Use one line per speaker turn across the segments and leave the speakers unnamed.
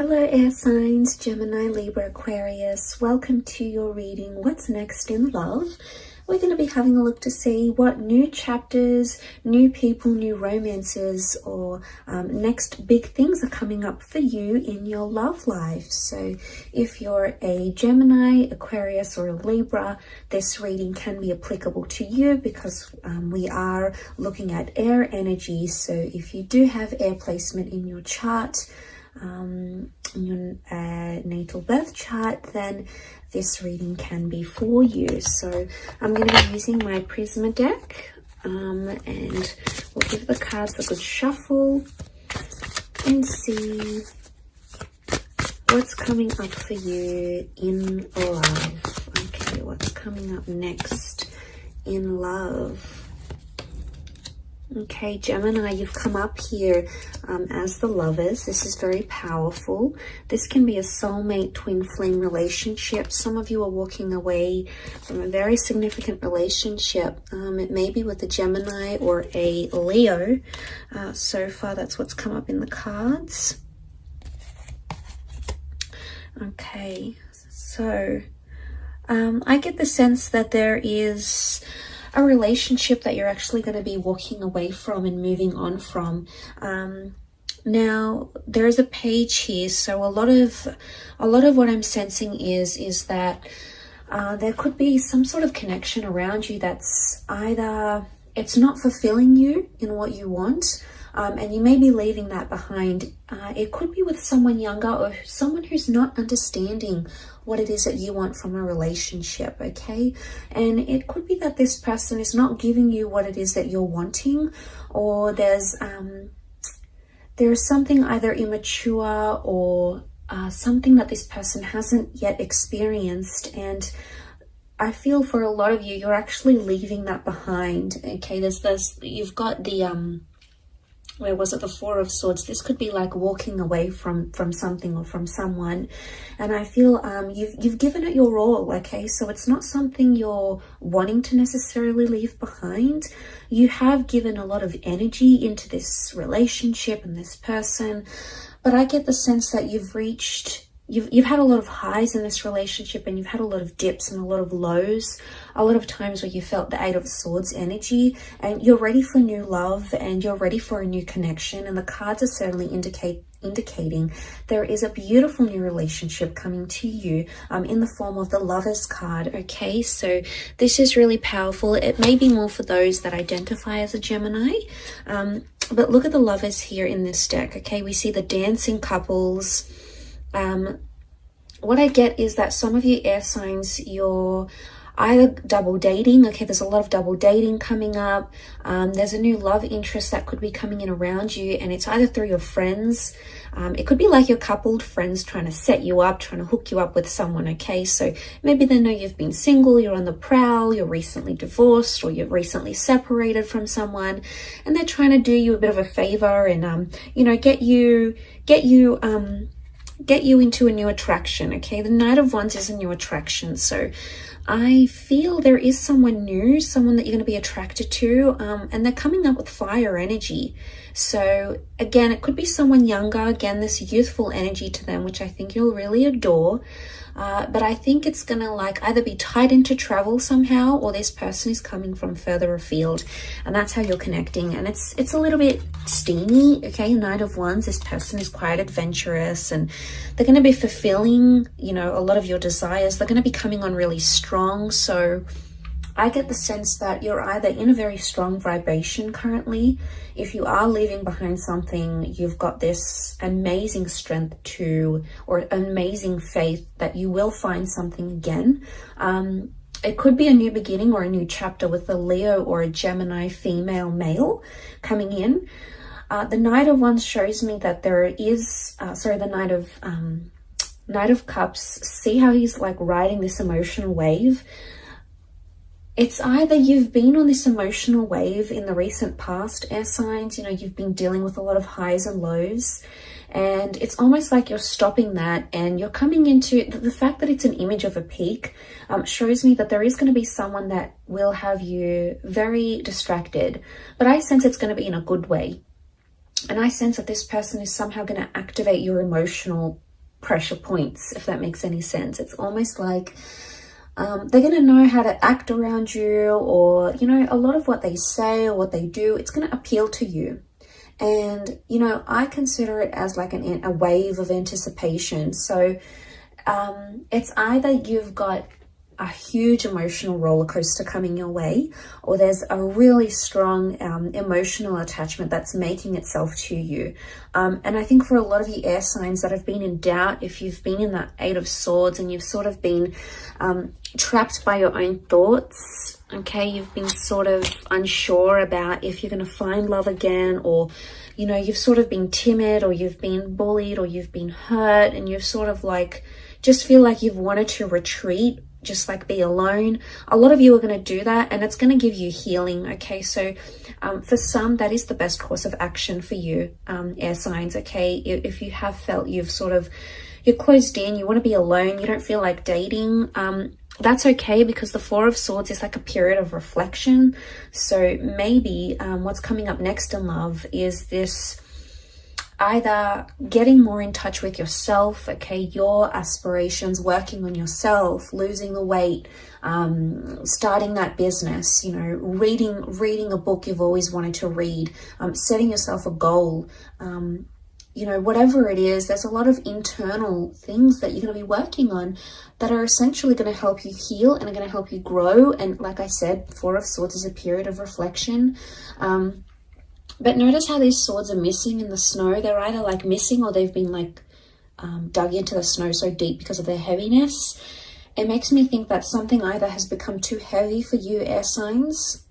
Hello air signs, Gemini, Libra, Aquarius. Welcome to your reading, What's Next in Love? We're going to be having a look to see what new chapters, new people, new romances, or next big things are coming up for you in your love life. So if you're a Gemini, Aquarius, or a Libra, this reading can be applicable to you because we are looking at air energy. So if you do have air placement in your chart, in your natal birth chart, then this reading can be for you. So I'm going to be using my Prisma deck, and we'll give the cards a good shuffle and see what's coming up for you in love. Okay, what's coming up next in love? Okay, Gemini, you've come up here as the lovers. This is very powerful. This can be a soulmate, twin flame relationship. Some of you are walking away from a very significant relationship. It may be with a Gemini or a Leo. So far, that's what's come up in the cards. Okay, so I get the sense that there is a relationship that you're actually going to be walking away from and moving on from. Now there's a page here, so a lot of what I'm sensing is that there could be some sort of connection around you that's either it's not fulfilling you in what you want, and you may be leaving that behind. It could be with someone younger or someone who's not understanding what it is that you want from a relationship, okay? And it could be that this person is not giving you what it is that you're wanting, or there's something either immature or something that this person hasn't yet experienced. And I feel for a lot of you, you're actually leaving that behind, okay? You've got the where was it, the Four of Swords. This could be like walking away from something or from someone, and I feel you've given it your all, okay? So it's not something you're wanting to necessarily leave behind. You have given a lot of energy into this relationship and this person, but I get the sense that you've had a lot of highs in this relationship, and you've had a lot of dips and a lot of lows, a lot of times where you felt the Eight of Swords energy, and you're ready for new love and you're ready for a new connection. And the cards are certainly indicating there is a beautiful new relationship coming to you in the form of the Lovers card, okay? So this is really powerful. It may be more for those that identify as a Gemini, but look at the Lovers here in this deck, okay? We see the dancing couples. What I get is that some of you air signs, you're either double dating, okay? There's a lot of double dating coming up. There's a new love interest that could be coming in around you, and it's either through your friends. It could be like your coupled friends trying to set you up, trying to hook you up with someone, okay? So maybe they know you've been single, you're on the prowl, you're recently divorced, or you've recently separated from someone, and they're trying to do you a bit of a favor and, you know, get you into a new attraction, okay? The Knight of Wands is a new attraction. So I feel there is someone new, someone that you're going to be attracted to, and they're coming up with fire energy. So again, it could be someone younger, again, this youthful energy to them, which I think you'll really adore. But I think it's going to like either be tied into travel somehow, or this person is coming from further afield, and that's how you're connecting. And it's a little bit steamy, okay? Knight of Wands, this person is quite adventurous, and they're going to be fulfilling, you know, a lot of your desires. They're going to be coming on really strong. So I get the sense that you're either in a very strong vibration currently. If you are leaving behind something, you've got this amazing strength or amazing faith that you will find something again. It could be a new beginning or a new chapter with a Leo or a Gemini female male coming in. The Knight of Wands shows me that there is, the Knight of Cups, see how he's like riding this emotional wave. It's either you've been on this emotional wave in the recent past, air signs, you know, you've been dealing with a lot of highs and lows, and it's almost like you're stopping that and you're coming into the fact that it's an image of a peak, shows me that there is going to be someone that will have you very distracted, but I sense it's going to be in a good way. And I sense that this person is somehow going to activate your emotional pressure points, if that makes any sense. It's almost like they're going to know how to act around you, or, you know, a lot of what they say or what they do, it's going to appeal to you. And, you know, I consider it as like a wave of anticipation. So it's either you've got a huge emotional roller coaster coming your way, or there's a really strong emotional attachment that's making itself to you. And I think for a lot of you air signs that have been in doubt, if you've been in that Eight of Swords and you've sort of been trapped by your own thoughts, okay, you've been sort of unsure about if you're going to find love again, or, you know, you've sort of been timid, or you've been bullied, or you've been hurt, and you've sort of like just feel like you've wanted to retreat, just like be alone. A lot of you are going to do that, and it's going to give you healing. Okay, so for some, that is the best course of action for you, air signs. Okay, if you have felt you're closed in, you want to be alone, you don't feel like dating, that's okay, because the Four of Swords is like a period of reflection. So maybe what's coming up next in love is this either getting more in touch with yourself, okay, your aspirations, working on yourself, losing the weight, starting that business, you know, reading a book you've always wanted to read, setting yourself a goal, you know, whatever it is. There's a lot of internal things that you're going to be working on that are essentially going to help you heal and are going to help you grow. And like I said, Four of Swords is a period of reflection. But notice how these swords are missing in the snow. They're either like missing, or they've been like dug into the snow so deep because of their heaviness. It makes me think that something either has become too heavy for you, air signs,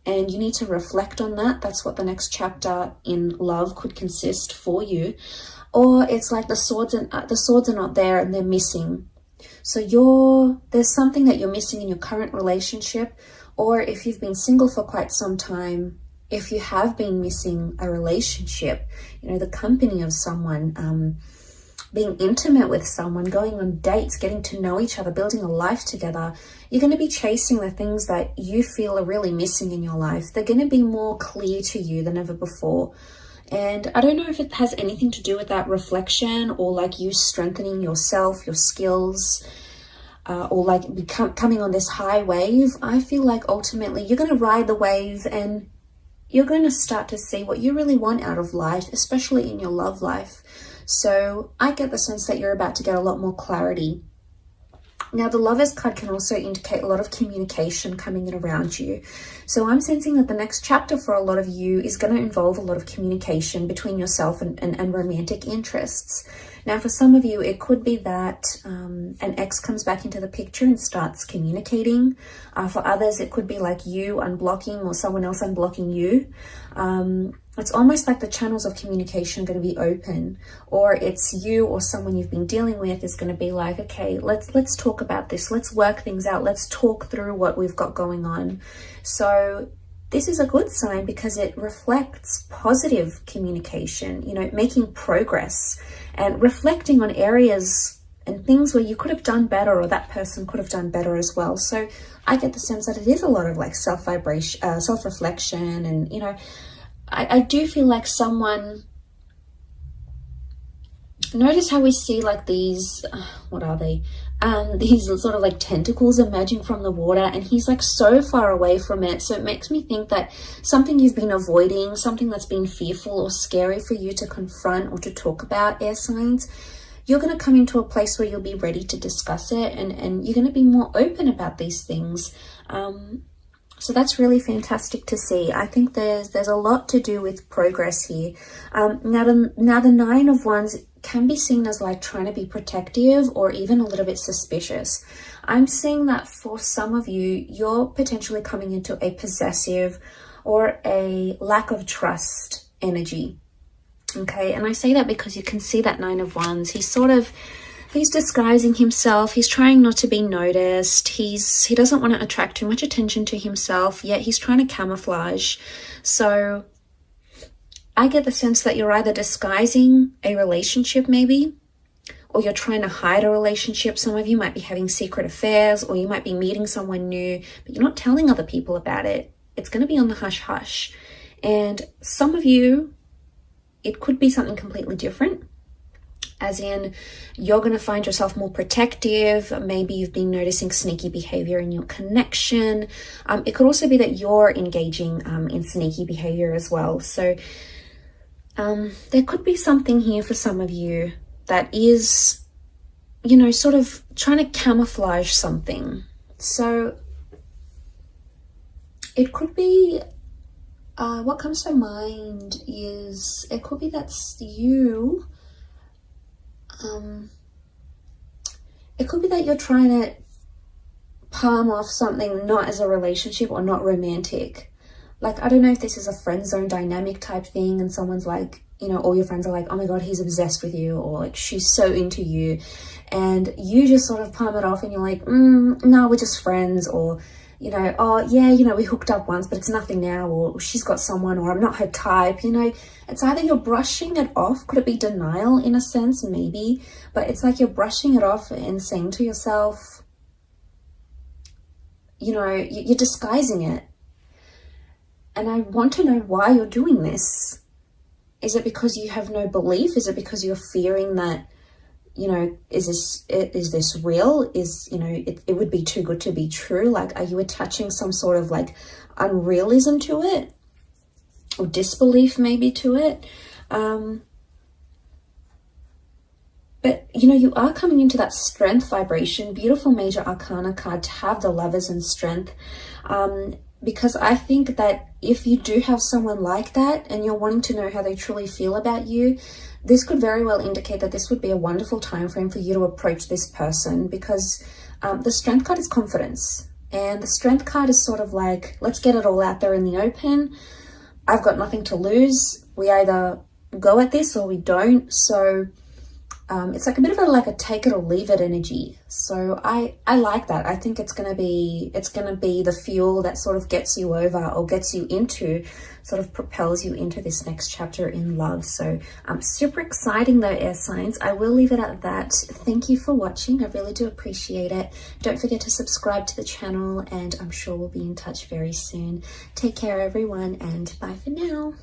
and you need to reflect on that. That's what the next chapter in love could consist for you. Or it's like the swords are not there and they're missing. So there's something that you're missing in your current relationship, or if you've been single for quite some time, if you have been missing a relationship, you know, the company of someone, being intimate with someone, going on dates, getting to know each other, building a life together, you're going to be chasing the things that you feel are really missing in your life. They're going to be more clear to you than ever before. And I don't know if it has anything to do with that reflection, or like you strengthening yourself, your skills, or like coming on this high wave. I feel like ultimately you're going to ride the wave, and you're going to start to see what you really want out of life, especially in your love life. So I get the sense that you're about to get a lot more clarity. Now, the Lovers card can also indicate a lot of communication coming in around you. So I'm sensing that the next chapter for a lot of you is going to involve a lot of communication between yourself and romantic interests. Now, for some of you, it could be that an ex comes back into the picture and starts communicating. For others, it could be like you unblocking or someone else unblocking you. It's almost like the channels of communication are going to be open, or it's you or someone you've been dealing with is going to be like, okay, let's talk about this. Let's work things out. Let's talk through what we've got going on. So this is a good sign because it reflects positive communication, you know, making progress and reflecting on areas and things where you could have done better, or that person could have done better as well. So I get the sense that it is a lot of like self-reflection, and, you know, I do feel like someone, notice how we see like these, what are they? These sort of like tentacles emerging from the water, and he's like so far away from it. So it makes me think that something you've been avoiding, something that's been fearful or scary for you to confront or to talk about, air signs, you're going to come into a place where you'll be ready to discuss it, and you're going to be more open about these things. So that's really fantastic to see. I think there's a lot to do with progress here. Now the Nine of Wands can be seen as like trying to be protective or even a little bit suspicious. I'm seeing that for some of you, you're potentially coming into a possessive or a lack of trust energy. Okay, and I say that because you can see that Nine of Wands. He's disguising himself. He's trying not to be noticed. He doesn't want to attract too much attention to himself, yet he's trying to camouflage. So I get the sense that you're either disguising a relationship maybe, or you're trying to hide a relationship. Some of you might be having secret affairs, or you might be meeting someone new, but you're not telling other people about it. It's going to be on the hush hush. And some of you, it could be something completely different. as in you're going to find yourself more protective. Maybe you've been noticing sneaky behavior in your connection. It could also be that you're engaging in sneaky behavior as well. So there could be something here for some of you that is, you know, sort of trying to camouflage something. So it could be, what comes to mind is, it could be that's you. It could be that you're trying to palm off something not as a relationship or not romantic. Like, I don't know if this is a friend zone dynamic type thing and someone's like, you know, all your friends are like, oh my God, he's obsessed with you, or like she's so into you. And you just sort of palm it off and you're like, no, we're just friends, or, you know, oh yeah, you know, we hooked up once, but it's nothing now, or she's got someone, or I'm not her type, you know. It's either you're brushing it off. Could it be denial in a sense? Maybe. But it's like you're brushing it off and saying to yourself, you know, you're disguising it. And I want to know why you're doing this. Is it because you have no belief? Is it because you're fearing that, you know, is this real? Is, you know, it would be too good to be true? Like, are you attaching some sort of like unrealism to it, or disbelief maybe to it? But, you know, you are coming into that strength vibration. Beautiful major arcana card to have the Lovers and Strength. Because I think that if you do have someone like that and you're wanting to know how they truly feel about you, this could very well indicate that this would be a wonderful time frame for you to approach this person, because the Strength card is confidence. And the Strength card is sort of like, let's get it all out there in the open. I've got nothing to lose. We either go at this or we don't. So it's like a bit of a take it or leave it energy. So I like that. I think it's gonna be the fuel that sort of gets you over, or gets you into, sort of propels you into this next chapter in love. So super exciting though, air signs. I will leave it at that. Thank you for watching. I really do appreciate it. Don't forget to subscribe to the channel, and I'm sure we'll be in touch very soon. Take care everyone, and bye for now.